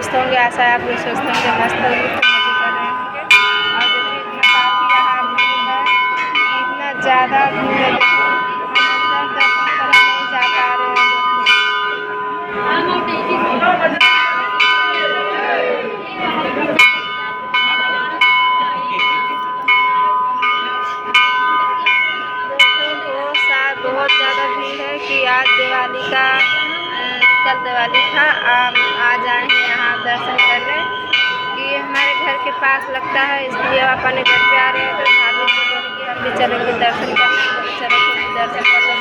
मस्त होंगे। आशा है आप लोग सोचते होंगे मस्त होंगे, तो मज़े कर रहे होंगे। और देखिए इतना काफ़ी यहाँ भीड़ है, इतना ज़्यादा भीड़ है। देखो हम अंदर दर्शन करने नहीं जा पा रहे हैं दोस्तों। बहुत ज़्यादा भीड़ है कि आज दिवाली का कल दिवाली था, आज आए हैं यहाँ दर्शन करने कि हमारे घर के पास लगता है, इसलिए आप अपने घर पे आ रहे हैं तो भाभी से बोले कि हम भी चलेंगे दर्शन करने। चलो तुम भी दर्शन कर लो।